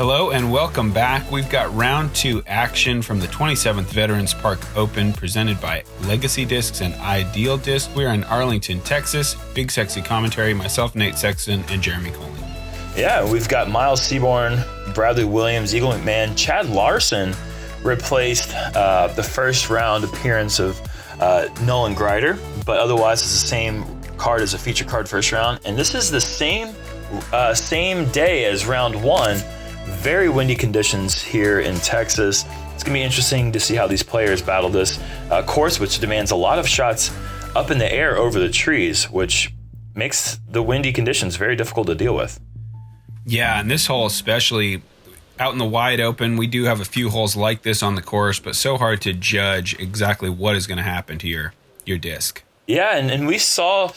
Hello and welcome back. We've got round 2 action from the 27th Veterans Park Open presented by Legacy Discs and Ideal Disc. We're in Arlington, Texas. BigSexy commentary, myself, Nate Sexton, and Jeremy Koling. Yeah, we've got Miles Seaborn, Bradley Williams, Eagle McMahon, Chad Larson replaced the first round appearance of Nolan Grider, but otherwise it's the same card as a feature card first round. And this is the same day as round 1. Very windy conditions here in Texas. It's going to be interesting to see how these players battle this course, which demands a lot of shots up in the air over the trees, which makes the windy conditions very difficult to deal with. Yeah, and this hole especially out in the wide open, we do have a few holes like this on the course, but so hard to judge exactly what is going to happen to your disc. Yeah, and we saw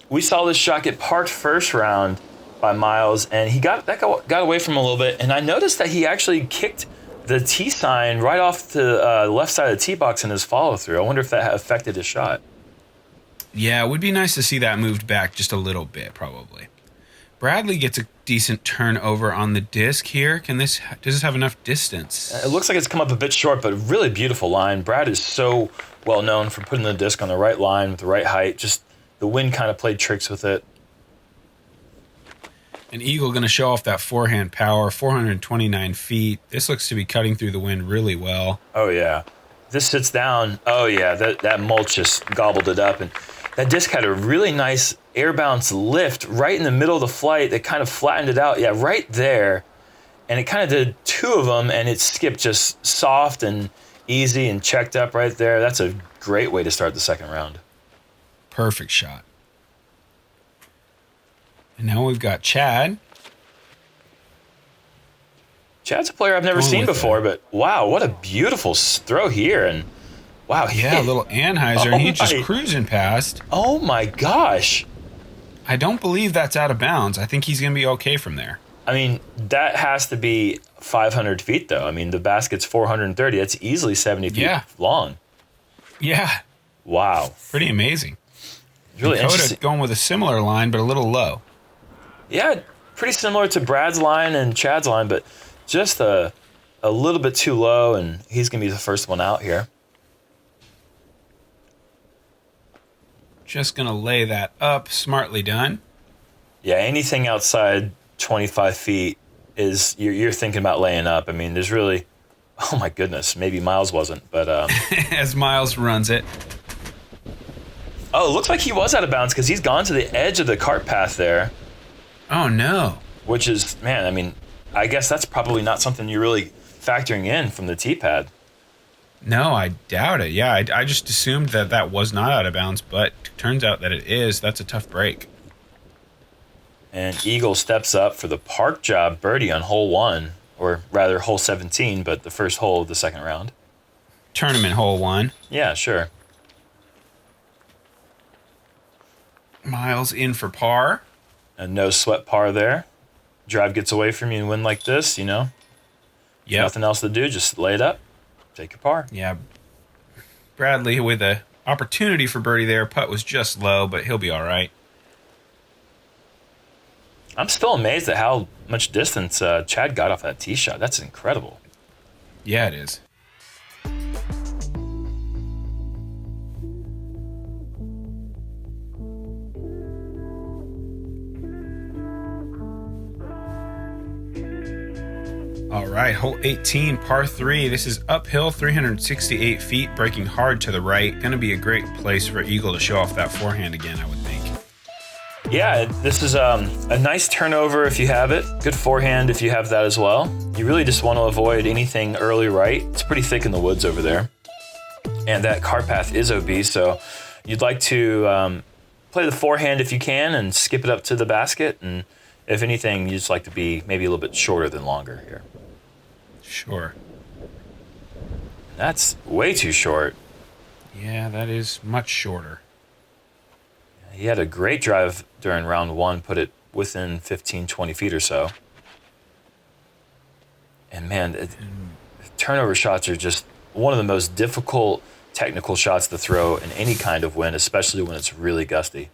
this shot get parked first round by Miles, and he got away from him a little bit, and I noticed that he actually kicked the tee sign right off the left side of the tee box in his follow-through. I wonder if that affected his shot. Yeah, it would be nice to see that moved back just a little bit, probably. Bradley gets a decent turnover on the disc here. Does this have enough distance? It looks like it's come up a bit short, but really beautiful line. Brad is so well known for putting the disc on the right line with the right height. Just the wind kind of played tricks with it. An Eagle going to show off that forehand power, 429 feet. This looks to be cutting through the wind really well. Oh, yeah. This sits down. Oh, yeah, that mulch just gobbled it up. And that disc had a really nice air bounce lift right in the middle of the flight that kind of flattened it out. Yeah, right there. And it kind of did 2 of them, and it skipped just soft and easy and checked up right there. That's a great way to start the second round. Perfect shot. And now we've got Chad. Chad's a player I've never seen before, but wow, what a beautiful throw here. And wow. Yeah, a little Anheuser, and he just cruising past. Oh my gosh. I don't believe that's out of bounds. I think he's going to be okay from there. I mean, that has to be 500 feet, though. I mean, the basket's 430. That's easily 70 feet long. Yeah. Wow. Pretty amazing. Really Coda going with a similar line, but a little low. Yeah, pretty similar to Brad's line and Chad's line, but just a little bit too low, and he's going to be the first one out here. Just going to lay that up. Smartly done. Yeah, anything outside 25 feet is you're thinking about laying up. I mean, there's really, oh my goodness, maybe Miles wasn't, but as Miles runs it. Oh, it looks like he was out of bounds because he's gone to the edge of the cart path there. Oh no. Which is, man, I mean, I guess that's probably not something you're really factoring in from the tee pad. No, I doubt it. Yeah, I just assumed that was not out of bounds, but turns out that it is. That's a tough break. And Eagle steps up for the park job birdie on hole 1, or rather hole 17, but the first hole of the second round. Tournament hole 1. Yeah, sure. Miles in for par. A no sweat par there. Drive gets away from you and win like this, you know. Yeah. Nothing else to do, just lay it up. Take your par. Yeah. Bradley with a opportunity for birdie there. Putt was just low, but he'll be all right. I'm still amazed at how much distance Chad got off that tee shot. That's incredible. Yeah, it is. All right, hole 18, par 3. This is uphill, 368 feet, breaking hard to the right. Going to be a great place for Eagle to show off that forehand again, I would think. Yeah, this is a nice turnover if you have it. Good forehand if you have that as well. You really just want to avoid anything early right. It's pretty thick in the woods over there. And that cart path is OB, so you'd like to play the forehand if you can and skip it up to the basket. And if anything, you just like to be maybe a little bit shorter than longer here. Sure. That's way too short. Yeah, that is much shorter. He had a great drive during round 1, put it within 15, 20 feet or so. And man, turnover shots are just one of the most difficult technical shots to throw in any kind of wind, especially when it's really gusty.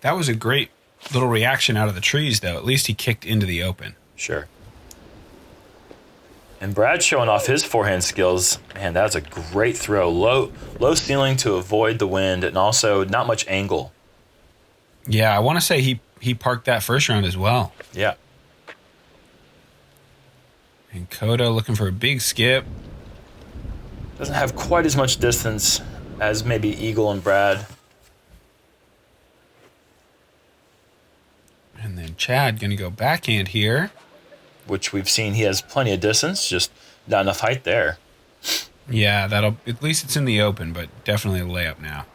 That was a great Little reaction out of the trees, though. At least he kicked into the open. Sure. And Brad showing off his forehand skills. Man, that's a great throw. Low ceiling to avoid the wind, and also not much angle. Yeah, I want to say he parked that first round as well. Yeah. And Coda looking for a big skip. Doesn't have quite as much distance as maybe Eagle and Brad. And then Chad going to go backhand here. Which we've seen he has plenty of distance, just not enough height there. Yeah, at least it's in the open, but definitely a layup now.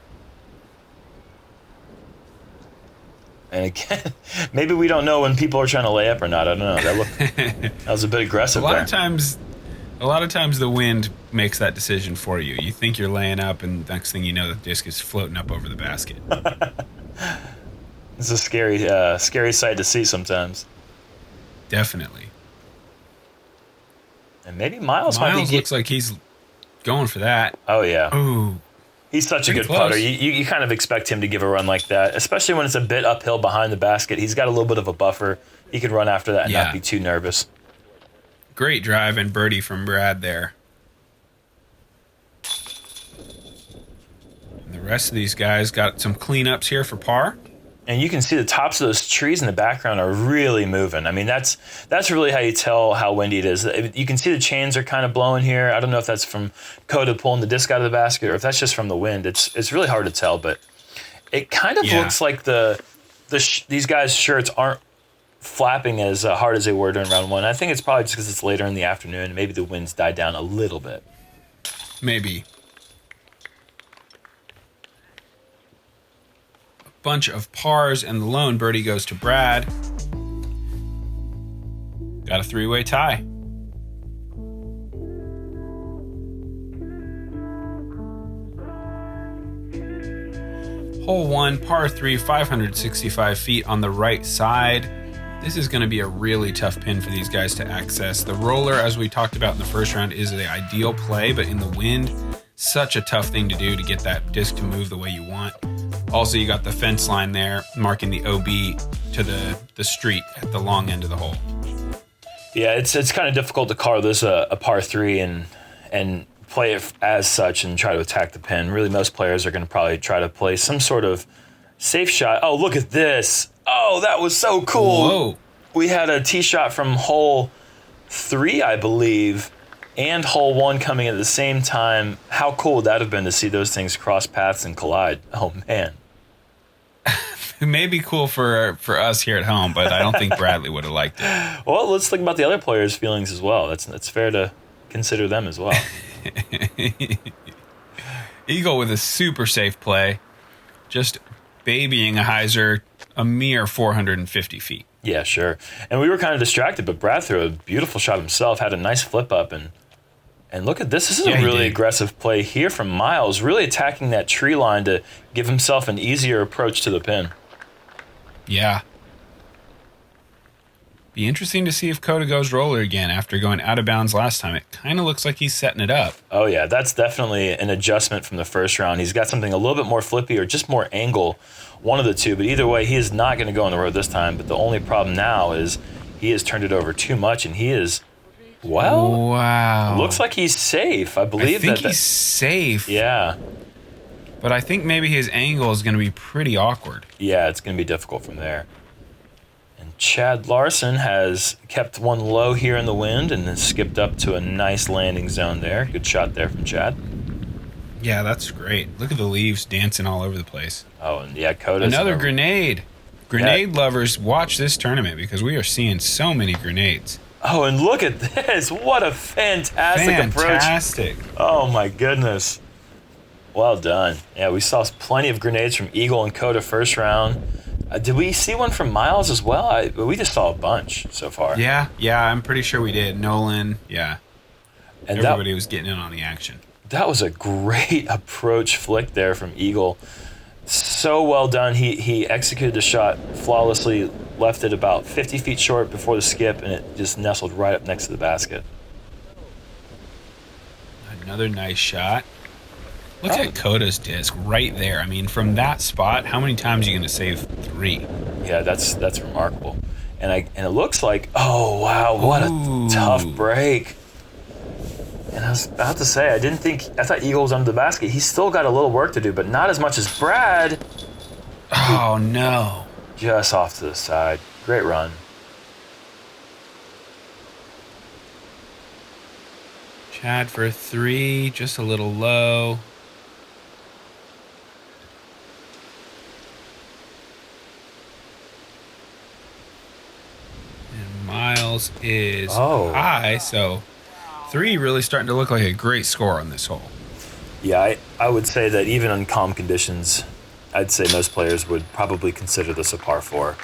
And again, maybe we don't know when people are trying to lay up or not. I don't know. That was a bit aggressive. A lot of times the wind makes that decision for you. You think you're laying up, and next thing you know, the disc is floating up over the basket. It's a scary sight to see sometimes. Definitely. And maybe Miles might be... looks like he's going for that. Oh, yeah. Ooh. He's such a good close. putter. You kind of expect him to give a run like that, especially when it's a bit uphill behind the basket. He's got a little bit of a buffer. He can run after that and not be too nervous. Great drive and birdie from Brad there. And the rest of these guys got some cleanups here for par. And you can see the tops of those trees in the background are really moving. I mean, that's really how you tell how windy it is. You can see the chains are kind of blowing here. I don't know if that's from Coda pulling the disc out of the basket or if that's just from the wind. It's really hard to tell, but it kind of looks like these guys' shirts aren't flapping as hard as they were during round one. I think it's probably just because it's later in the afternoon and maybe the winds died down a little bit. Maybe. Bunch of pars, and the lone birdie goes to Brad. Got a three-way tie. Hole 1, par 3, 565 feet on the right side. This is going to be a really tough pin for these guys to access. The roller, as we talked about in the first round, is the ideal play, but in the wind, such a tough thing to do to get that disc to move the way you want. Also, you got the fence line there marking the OB to the street at the long end of the hole. Yeah, it's kind of difficult to call this a par 3 and play it as such and try to attack the pin. Really, most players are going to probably try to play some sort of safe shot. Oh, look at this. Oh, that was so cool. Whoa. We had a tee shot from hole 3, I believe, and hole 1 coming at the same time. How cool would that have been to see those things cross paths and collide? Oh, man. It may be cool for us here at home, but I don't think Bradley would have liked it. Well, let's think about the other players' feelings as well. That's fair to consider them as well. Eagle with a super safe play. Just babying a hyzer a mere 450 feet. Yeah, sure. And we were kind of distracted, but Brad threw a beautiful shot himself, had a nice flip up, and look at this. This is a really aggressive play here from Miles, really attacking that tree line to give himself an easier approach to the pin. Yeah. Be interesting to see if Coda goes roller again after going out of bounds last time. It kind of looks like he's setting it up. Oh, yeah, that's definitely an adjustment from the first round. He's got something a little bit more flippy or just more angle, one of the two. But either way, he is not going to go on the road this time. But the only problem now is he has turned it over too much, and he is... Well, wow. Looks like he's safe. I believe I think he's safe. Yeah. But I think maybe his angle is going to be pretty awkward. Yeah, it's going to be difficult from there. And Chad Larson has kept one low here in the wind and then skipped up to a nice landing zone there. Good shot there from Chad. Yeah, that's great. Look at the leaves dancing all over the place. Oh, and yeah, Coda's... Another grenade. Grenade lovers, watch this tournament because we are seeing so many grenades. Oh, and look at this. What a fantastic approach. Fantastic. Oh, my goodness. Well done. Yeah, we saw plenty of grenades from Eagle and Coda first round. Did we see one from Miles as well? We just saw a bunch so far. Yeah, I'm pretty sure we did. Nolan, yeah. And everybody was getting in on the action. That was a great approach flick there from Eagle. So well done. He executed the shot flawlessly, left it about 50 feet short before the skip, and it just nestled right up next to the basket. Another nice shot. Look at Coda's disc right there. I mean, from that spot, how many times are you going to save 3? Yeah, that's remarkable. And it looks like, oh wow, what a tough break. And I was about to say, I thought Eagle was under the basket. He's still got a little work to do, but not as much as Brad. Oh no. Just off to the side. Great run. Chad for 3, just a little low. And Miles is high, so 3 really starting to look like a great score on this hole. Yeah, I would say that even in calm conditions, I'd say most players would probably consider this a par 4.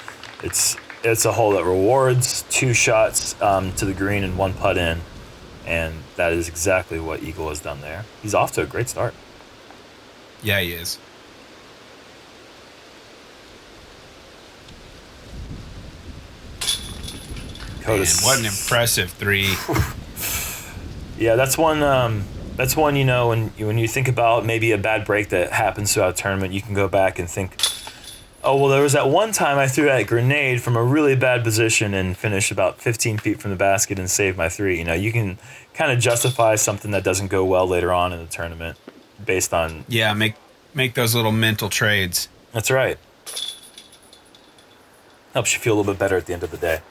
It's a hole that rewards 2 shots to the green and 1 putt in, and that is exactly what Eagle has done there. He's off to a great start. Yeah, he is. Man, what an impressive 3. Yeah, that's one. You know, when you think about maybe a bad break that happens throughout a tournament, you can go back and think, oh well, there was that one time I threw that grenade from a really bad position and finished about 15 feet from the basket and saved my 3. You know, you can kind of justify something that doesn't go well later on in the tournament based on make those little mental trades. That's right. Helps you feel a little bit better at the end of the day.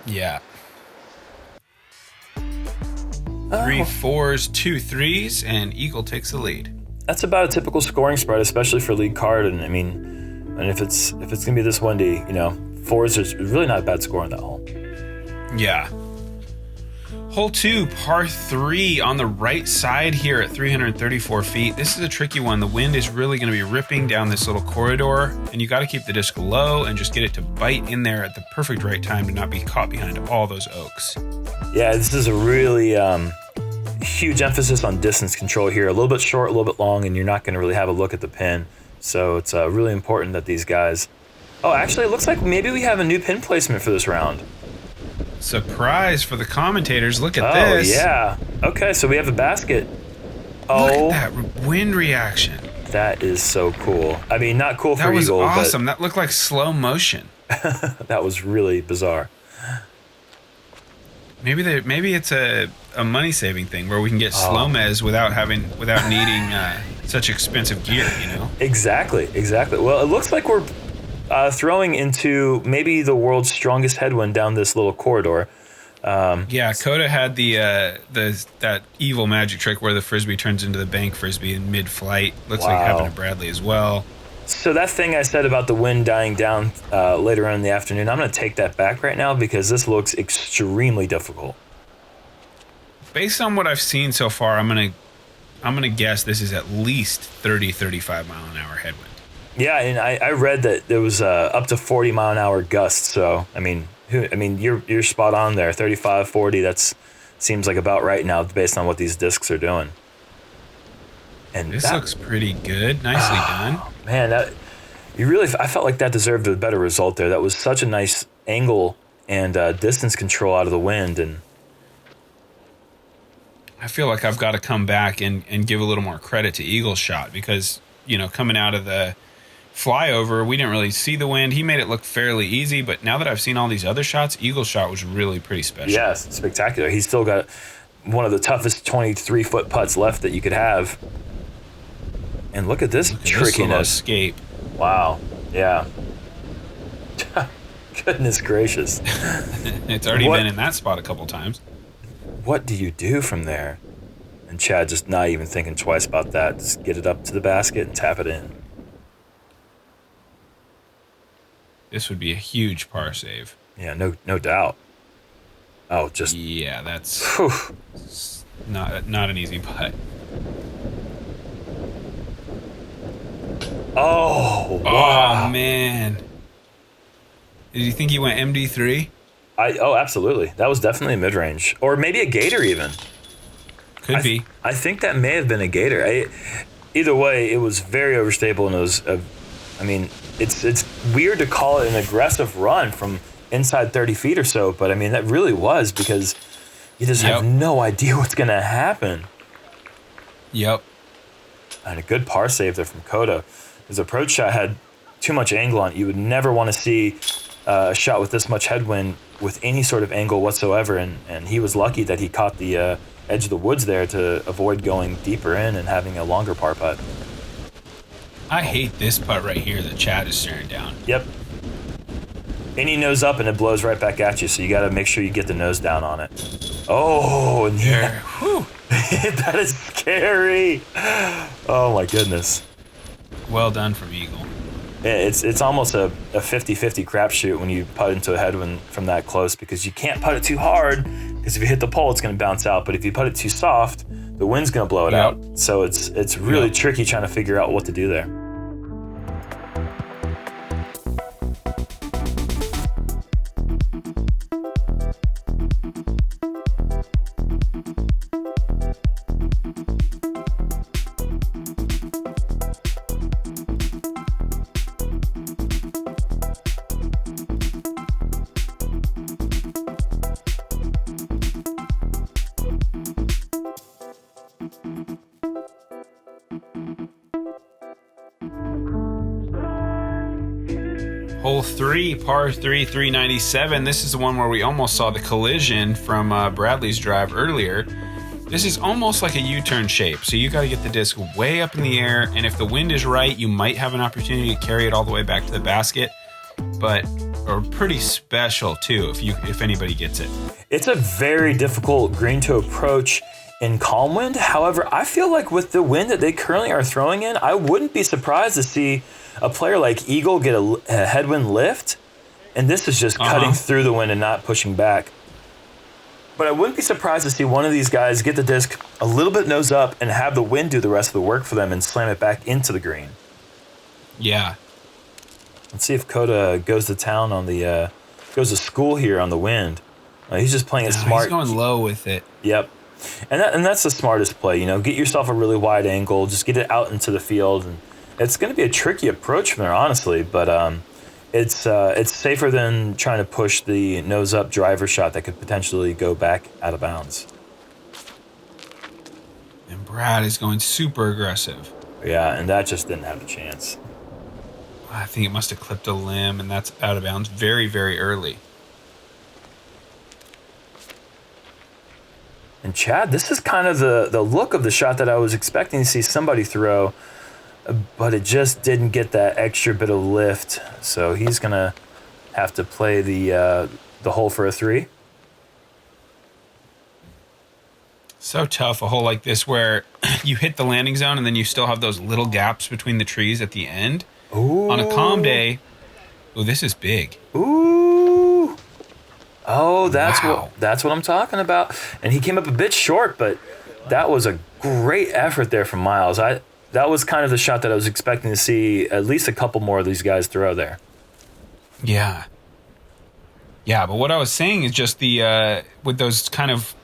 Yeah. 3 4s, 2 3s, and Eagle takes the lead. That's about a typical scoring spread, especially for league card. And I mean, and if it's gonna be this windy, you know, 4s is really not a bad score on that hole. Yeah. Hole 2, par 3 on the right side here at 334 feet. This is a tricky one. The wind is really going to be ripping down this little corridor, and you got to keep the disc low and just get it to bite in there at the perfect right time to not be caught behind all those oaks. Yeah, this is a really huge emphasis on distance control here. A little bit short, a little bit long, and you're not going to really have a look at the pin. So it's really important that these guys... Oh, actually, it looks like maybe we have a new pin placement for this round. Surprise for the commentators. Look at this. Oh, yeah. Okay, so we have a basket. Look at that wind reaction. That is so cool. I mean, not cool for Eagle. That was awesome. That looked like slow motion. That was really bizarre. Maybe it's a money-saving thing where we can get SloMez without needing such expensive gear, you know? Exactly. Well, it looks like we're throwing into maybe the world's strongest headwind down this little corridor. Yeah, Coda had that evil magic trick where the frisbee turns into the bank frisbee in mid-flight. Looks like happened to Bradley as well. So that thing I said about the wind dying down later on in the afternoon, I'm going to take that back right now because this looks extremely difficult. Based on what I've seen so far, I'm gonna guess this is at least 30-35 mile an hour headwind. Yeah, and I read that there was up to 40 mile an hour gusts. So I mean, you're spot on there. 35, 40. That seems like about right now based on what these discs are doing. And this looks pretty good. Nicely done. Man, I felt like that deserved a better result there. That was such a nice angle and distance control out of the wind. And I feel like I've got to come back and give a little more credit to Eagle's shot because, you know, coming out of the flyover, we didn't really see the wind. He made it look fairly easy, but now that I've seen all these other shots, Eagle's shot was really pretty special. Yes, spectacular. He's still got one of the toughest 23-foot putts left that you could have. And look at this trickiness. Escape. Wow. Yeah. Goodness gracious. It's already been in that spot a couple times. What do you do from there? And Chad just not even thinking twice about that. Just get it up to the basket and tap it in. This would be a huge par save. Yeah, no doubt. Oh, just... Yeah, that's not an easy putt. Oh, wow. Oh, man. Did you think he went MD3? Absolutely. That was definitely a mid-range. Or maybe a gator even. Could be. I think that may have been a gator. Either way, it was very overstable, and it was... it's weird to call it an aggressive run from inside 30 feet or so, but I mean, that really was because you just have no idea what's going to happen. Yep. And a good par save there from Coda. His approach shot had too much angle on it. You would never want to see a shot with this much headwind with any sort of angle whatsoever. And he was lucky that he caught the edge of the woods there to avoid going deeper in and having a longer par putt. I hate this putt right here that Chad is staring down. Yep. Any nose up and it blows right back at you, so you got to make sure you get the nose down on it. Oh, and yeah. That is scary. Oh my goodness. Well done from Eagle. It's almost a 50-50 crapshoot when you putt into a headwind from that close, because you can't putt it too hard, because if you hit the pole, it's going to bounce out. But if you putt it too soft, the wind's going to blow it out. So it's really tricky trying to figure out what to do there. Hole 3, par 3, 397. This is the one where we almost saw the collision from Bradley's drive earlier. This is almost like a U-turn shape, so you got to get the disc way up in the air, and if the wind is right, you might have an opportunity to carry it all the way back to the basket, but are pretty special too if anybody gets it. It's a very difficult green to approach in calm wind. However, I feel like with the wind that they currently are throwing in, I wouldn't be surprised to see a player like Eagle get a headwind lift, and this is just cutting through the wind and not pushing back. But I wouldn't be surprised to see one of these guys get the disc a little bit nose up and have the wind do the rest of the work for them and slam it back into the green. Yeah. Let's see if Coda goes to town on the goes to school here on the wind. He's just playing it smart. He's going low with it. Yep. And that's the smartest play. Get yourself a really wide angle, just get it out into the field, and it's going to be a tricky approach from there, honestly, but it's safer than trying to push the nose-up driver shot that could potentially go back out of bounds. And Brad is going super aggressive. Yeah, and that just didn't have a chance. I think it must have clipped a limb, and that's out of bounds very, very early. And Chad, this is kind of the look of the shot that I was expecting to see somebody throw, but it just didn't get that extra bit of lift. So he's going to have to play the hole for a 3. So tough, a hole like this where you hit the landing zone and then you still have those little gaps between the trees at the end. Ooh. On a calm day, this is big. Ooh. Oh, that's what I'm talking about. And he came up a bit short, but that was a great effort there from Miles. That was kind of the shot that I was expecting to see at least a couple more of these guys throw there. Yeah. Yeah, but what I was saying is just with those kind of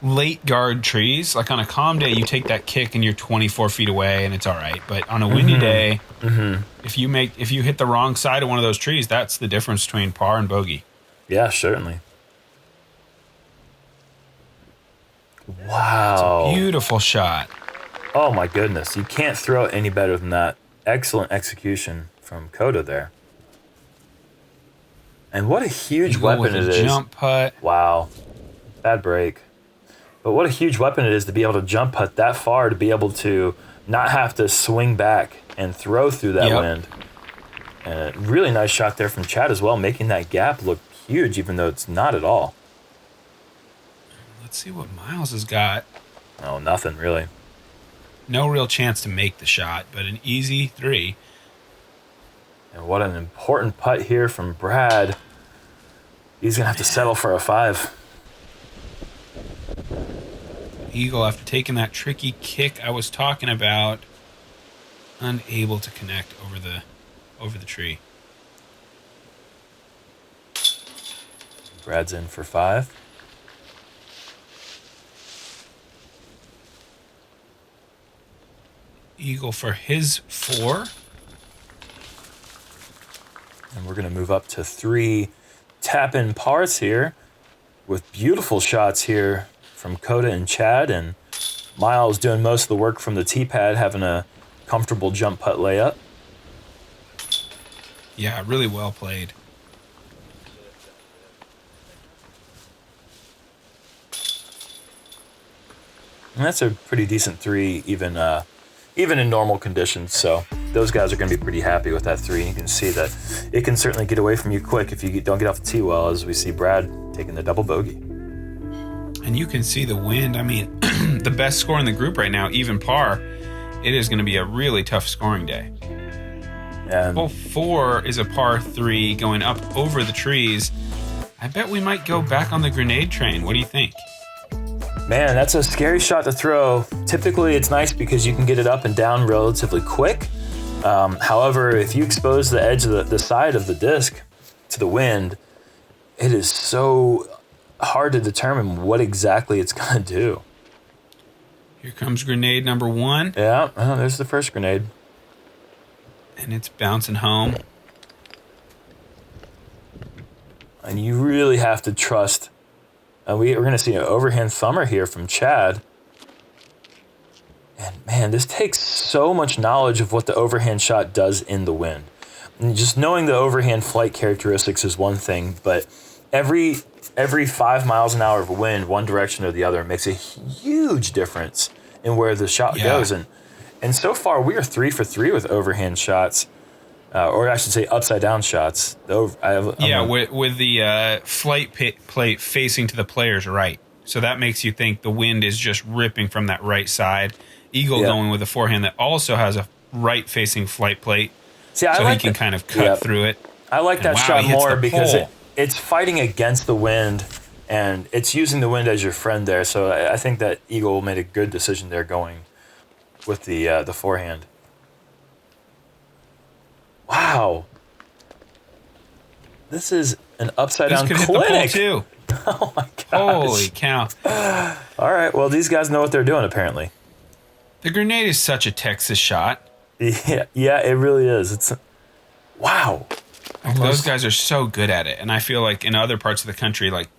late guard trees, like on a calm day, you take that kick and you're 24 feet away and it's all right. But on a windy day, if you hit the wrong side of one of those trees, that's the difference between par and bogey. Yeah, certainly. Wow. It's a beautiful shot. Oh my goodness, you can't throw it any better than that. Excellent execution from Coda there. And what a huge weapon it is. Jump putt. Wow. Bad break. But what a huge weapon it is to be able to jump putt that far, to be able to not have to swing back and throw through that wind. And a really nice shot there from Chad as well, making that gap look huge, even though it's not at all. Let's see what Miles has got. Oh, nothing really. No real chance to make the shot, but an easy 3. And what an important putt here from Brad. He's going to have to settle for a 5. Eagle, after taking that tricky kick I was talking about, unable to connect over the tree. Brad's in for 5. Eagle for his 4. And we're going to move up to 3 tap-in pars here with beautiful shots here from Coda and Chad, and Miles doing most of the work from the tee pad, having a comfortable jump putt layup. Yeah, really well played. And that's a pretty decent 3, even in normal conditions. So those guys are going to be pretty happy with that 3. You can see that it can certainly get away from you quick if you don't get off the tee well, as we see Brad taking the double bogey. And you can see the wind. I mean, the best score in the group right now, even par. It is going to be a really tough scoring day. And Hole 4 is a par 3 going up over the trees. I bet we might go back on the grenade train. What do you think? man, that's a scary shot to throw. Typically, it's nice because you can get it up and down relatively quick. However, if you expose the edge of the side of the disc to the wind, it is so hard to determine what exactly it's going to do. Here comes grenade number 1. Yeah, there's the first grenade. And it's bouncing home. And you really have to trust. We're going to see an overhand thumber here from Chad. And man, this takes so much knowledge of what the overhand shot does in the wind. And just knowing the overhand flight characteristics is one thing, but every 5 miles an hour of wind, one direction or the other, makes a huge difference in where the shot goes. And so far, we are 3 for 3 with overhand shots. Or I should say upside down shots. With the flight plate facing to the player's right. So that makes you think the wind is just ripping from that right side. Eagle going with a forehand that also has a right-facing flight plate. See, so he can kind of cut through it. I like that shot more because it's fighting against the wind, and it's using the wind as your friend there. So I think that Eagle made a good decision there going with the forehand. Wow. This is an upside-down clinic. Too. Oh, my gosh. Holy cow. All right, well, these guys know what they're doing, apparently. The grenade is such a Texas shot. Yeah, it really is. It's wow. Those guys are so good at it, and I feel like in other parts of the country, like,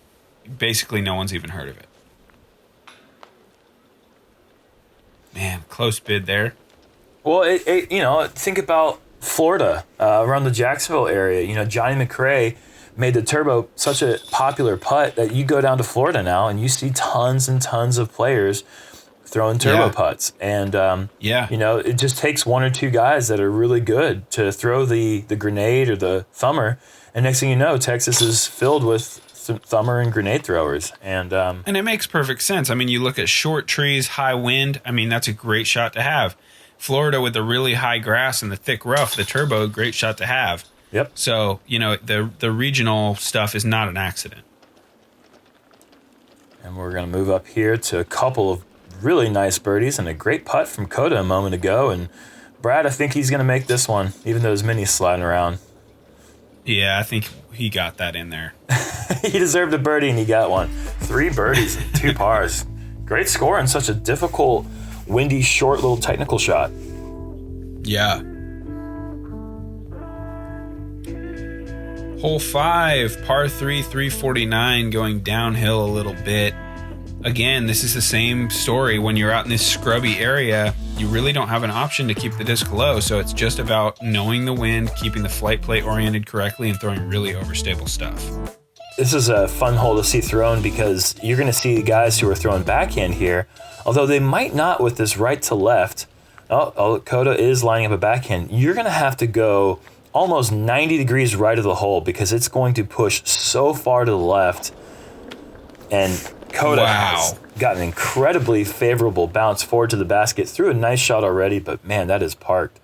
basically no one's even heard of it. Man, close bid there. Well, think about Florida, around the Jacksonville area. Johnny McRae made the turbo such a popular putt that you go down to Florida now and you see tons and tons of players throwing turbo putts. And, it just takes one or two guys that are really good to throw the grenade or the thumber. And next thing you know, Texas is filled with thumber and grenade throwers. And it makes perfect sense. I mean, you look at short trees, high wind. I mean, that's a great shot to have. Florida with the really high grass and the thick rough, the turbo, great shot to have. Yep. So, the regional stuff is not an accident. And we're going to move up here to a couple of really nice birdies and a great putt from Coda a moment ago. And Brad, I think he's going to make this one, even though his mini's sliding around. Yeah, I think he got that in there. He deserved a birdie and he got one. 3 birdies and 2 pars. Great score in such a difficult, windy, short little technical shot. Yeah. Hole 5, par 3, 349, going downhill a little bit. Again, this is the same story. When you're out in this scrubby area, you really don't have an option to keep the disc low, so it's just about knowing the wind, keeping the flight plate oriented correctly, and throwing really overstable stuff. This is a fun hole to see thrown because you're going to see guys who are throwing backhand here, although they might not with this right to left. Oh, Coda is lining up a backhand. You're going to have to go almost 90 degrees right of the hole because it's going to push so far to the left. And Coda has got an incredibly favorable bounce forward to the basket. Threw a nice shot already, but man, that is parked.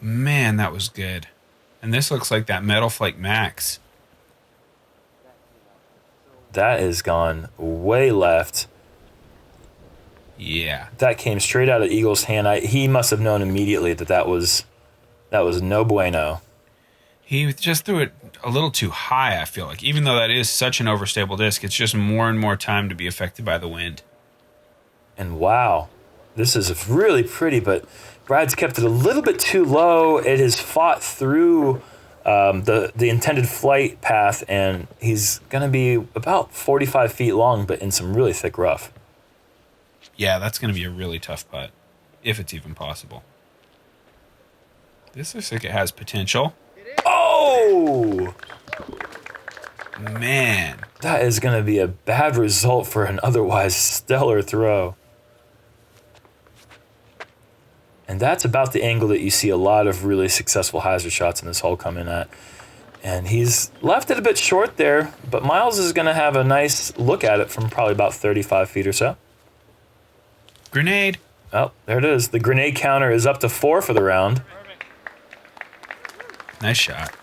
Man, that was good. And this looks like that Metal Flake Max. That has gone way left. Yeah. That came straight out of Eagle's hand. He must have known immediately that was no bueno. He just threw it a little too high, I feel like. Even though that is such an overstable disc, it's just more and more time to be affected by the wind. And wow, this is really pretty, but Brad's kept it a little bit too low. It has fought through the intended flight path, and he's going to be about 45 feet long, but in some really thick rough. Yeah, that's going to be a really tough putt, if it's even possible. This looks like it has potential. Man. That is going to be a bad result for an otherwise stellar throw. And that's about the angle that you see a lot of really successful hyzer shots in this hole come in at. And he's left it a bit short there, but Miles is going to have a nice look at it from probably about 35 feet or so. Grenade. Oh, there it is. The grenade counter is up to 4 for the round. Nice shot.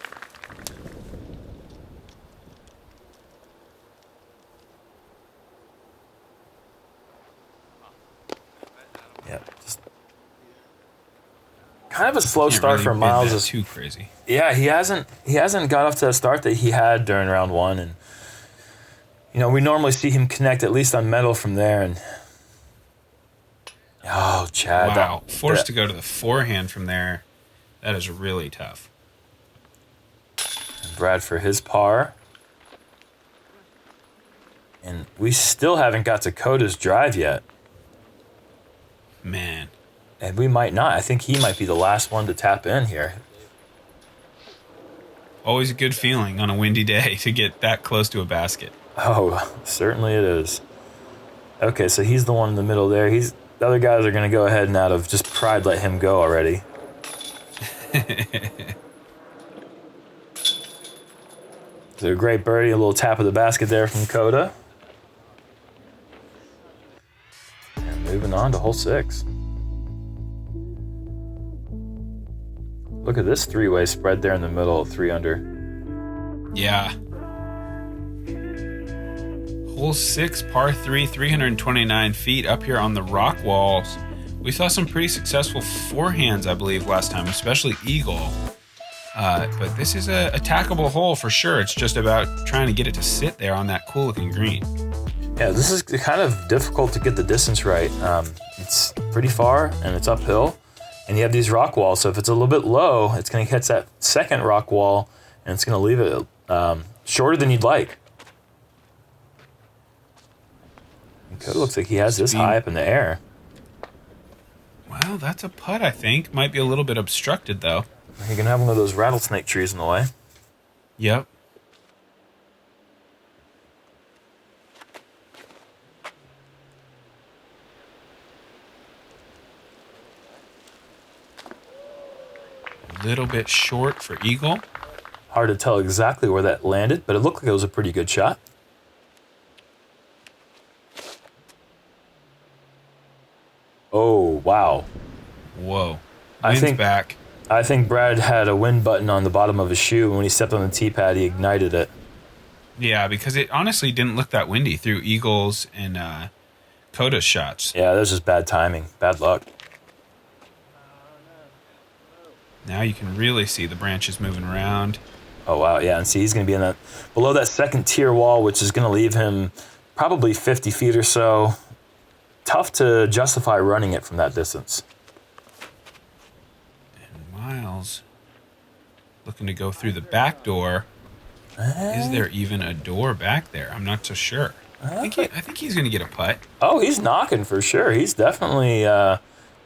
Yeah, just kind of a slow start really for bid Miles. that too crazy. Yeah, he hasn't got off to the start that he had during round 1, and we normally see him connect at least on metal from there. And oh, Chad, Wow, forced to go to the forehand from there. That is really tough. And Brad for his par. And we still haven't got to Coda's drive yet. Man. And we might not. I think he might be the last one to tap in here. Always a good feeling on a windy day to get that close to a basket. Oh, certainly it is. Okay, so he's the one in the middle there. The other guys are going to go ahead and out of just pride let him go already. So a great birdie, a little tap of the basket there from Coda. And moving on to hole 6. Look at this 3-way spread there in the middle of 3 under. Yeah. Hole 6, par 3, 329 feet up here on the rock walls. We saw some pretty successful forehands, I believe, last time, especially eagle. But this is a attackable hole for sure. It's just about trying to get it to sit there on that cool-looking green. Yeah, this is kind of difficult to get the distance right. It's pretty far, and it's uphill. And you have these rock walls, so if it's a little bit low, it's going to catch that second rock wall, and it's going to leave it shorter than you'd like. It looks like he has this high up in the air. Well, that's a putt, I think. Might be a little bit obstructed, though. You're going to have one of those rattlesnake trees in the way. Yep. A little bit short for eagle. Hard to tell exactly where that landed, but it looked like it was a pretty good shot. Oh, wow. Whoa. Wind's back. I think Brad had a wind button on the bottom of his shoe, and when he stepped on the tee pad, he ignited it. Yeah, because it honestly didn't look that windy through Eagles and Coda's shots. Yeah, that was just bad timing. Bad luck. Now you can really see the branches moving around. Oh, wow. Yeah, and see, he's going to be in that below that second tier wall, which is going to leave him probably 50 feet or so. Tough to justify running it from that distance. And Miles looking to go through the back door. Is there even a door back there? I'm not so sure. I think he's going to get a putt. Oh, he's knocking for sure. He's definitely...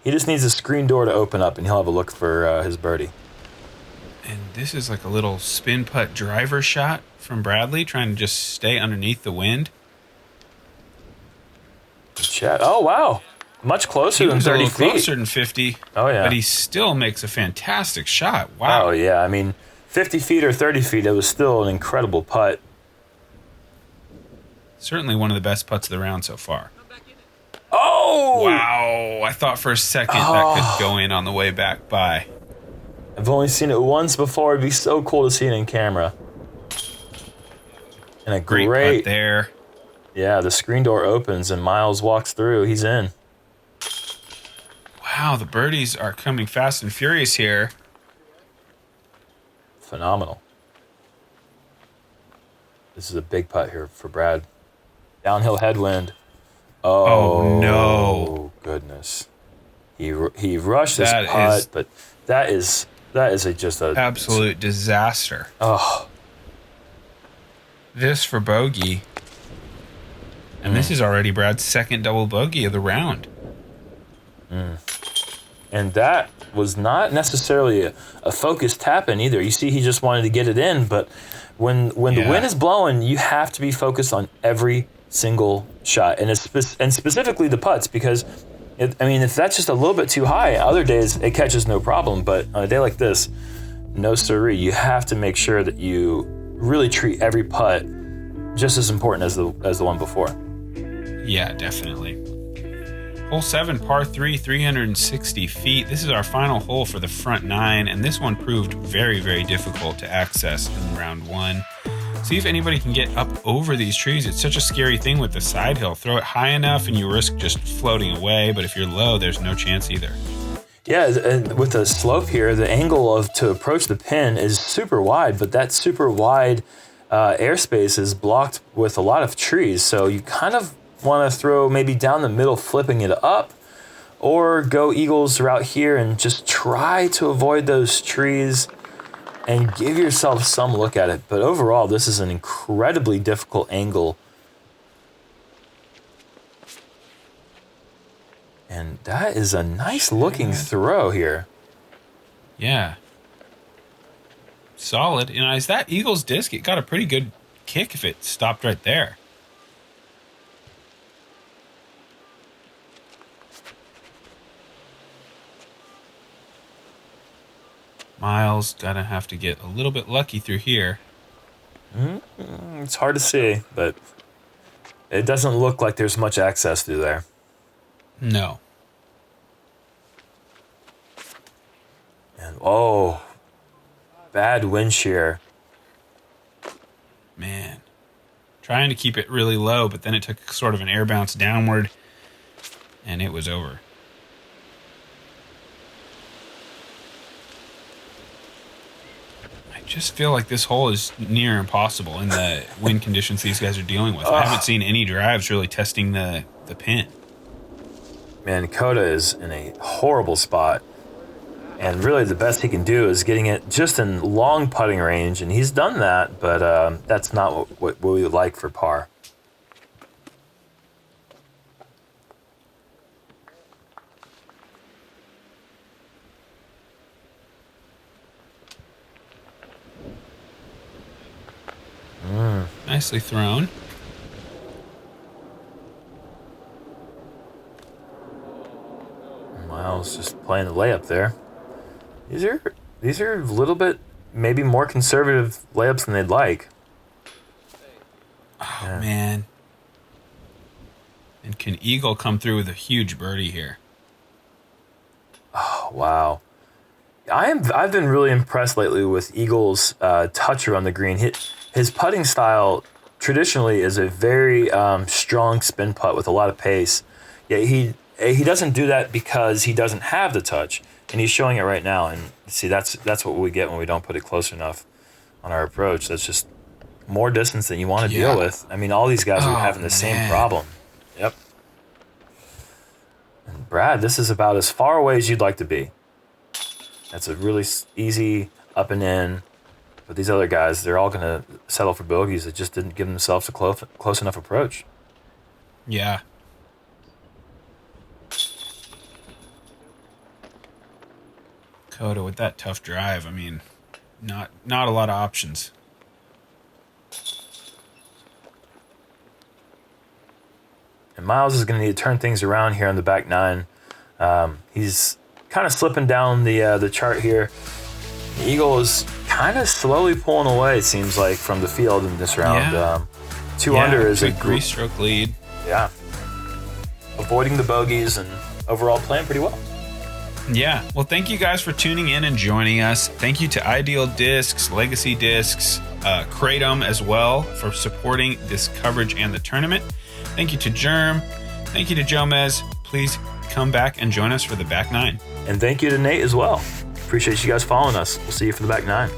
he just needs a screen door to open up, and he'll have a look for his birdie. And this is like a little spin putt driver shot from Bradley, trying to just stay underneath the wind. Chat. Oh, wow. Much closer than 30 feet. Closer than 50. Oh, yeah. But he still makes a fantastic shot. Wow. Oh, yeah. I mean, 50 feet or 30 feet, it was still an incredible putt. Certainly one of the best putts of the round so far. Oh! Wow. I thought for a second that could go in on the way back by. I've only seen it once before. It'd be so cool to see it in camera. And a Great putt there. Yeah, the screen door opens and Miles walks through. He's in. Wow, the birdies are coming fast and furious here. Phenomenal. This is a big putt here for Brad. Downhill headwind. Oh no! Goodness, he rushed this putt, but that is just a absolute disaster. Oh, this for bogey, and this is already Brad's second double bogey of the round. And that was not necessarily a focused tap in either. You see, he just wanted to get it in, but when the wind is blowing, you have to be focused on every single shot, and specifically the putts, because if that's just a little bit too high, other days it catches no problem, but on a day like this, no siree. You have to make sure that you really treat every putt just as important as the one before. Yeah, definitely. Hole 7, par 3, 360 feet. This is our final hole for the front 9, and this one proved very, very difficult to access in round 1. See if anybody can get up over these trees. It's such a scary thing with the side hill. Throw it high enough and you risk just floating away, but if you're low, there's no chance either. Yeah, and with the slope here, the angle to approach the pin is super wide, but that super wide airspace is blocked with a lot of trees, so you kind of want to throw maybe down the middle, flipping it up, or go eagles route here and just try to avoid those trees and give yourself some look at it. But overall, this is an incredibly difficult angle. And that is a nice looking throw here. Yeah. Solid. You know, as that eagle's disc, it got a pretty good kick if it stopped right there. Miles gonna have to get a little bit lucky through here. It's hard to see, but it doesn't look like there's much access through there. No. And bad wind shear. Man. Trying to keep it really low, but then it took sort of an air bounce downward, and it was over. I just feel like this hole is near impossible in the wind conditions these guys are dealing with. I haven't seen any drives really testing the pin. Man, Coda is in a horrible spot. And really the best he can do is getting it just in long putting range. And he's done that, but that's not what we would like for par. Nicely thrown. Miles just playing the layup there. These are a little bit maybe more conservative layups than they'd like. Oh, yeah. Man. And can Eagle come through with a huge birdie here? Oh, wow. I've been really impressed lately with Eagle's touch around the green. His putting style traditionally is a very strong spin putt with a lot of pace. Yet he doesn't do that because he doesn't have the touch, and he's showing it right now. And see, that's what we get when we don't put it close enough on our approach. That's just more distance than you want to deal with. I mean, all these guys are having the same problem. Yep. And Brad, this is about as far away as you'd like to be. That's a really easy up and in. But these other guys, they're all going to settle for bogeys that just didn't give themselves a close enough approach. Yeah. Coda with that tough drive, I mean, not a lot of options. And Miles is going to need to turn things around here on the back nine. He's kind of slipping down the chart here. The Eagle is kind of slowly pulling away, it seems like, from the field in this round. Yeah. 2 under is a 3-stroke lead. Yeah. Avoiding the bogeys and overall playing pretty well. Yeah. Well, thank you guys for tuning in and joining us. Thank you to Ideal Discs, Legacy Discs, Kratom as well for supporting this coverage and the tournament. Thank you to Germ. Thank you to Jomez. Please come back and join us for the back nine. And thank you to Nate as well. Appreciate you guys following us. We'll see you for the back nine.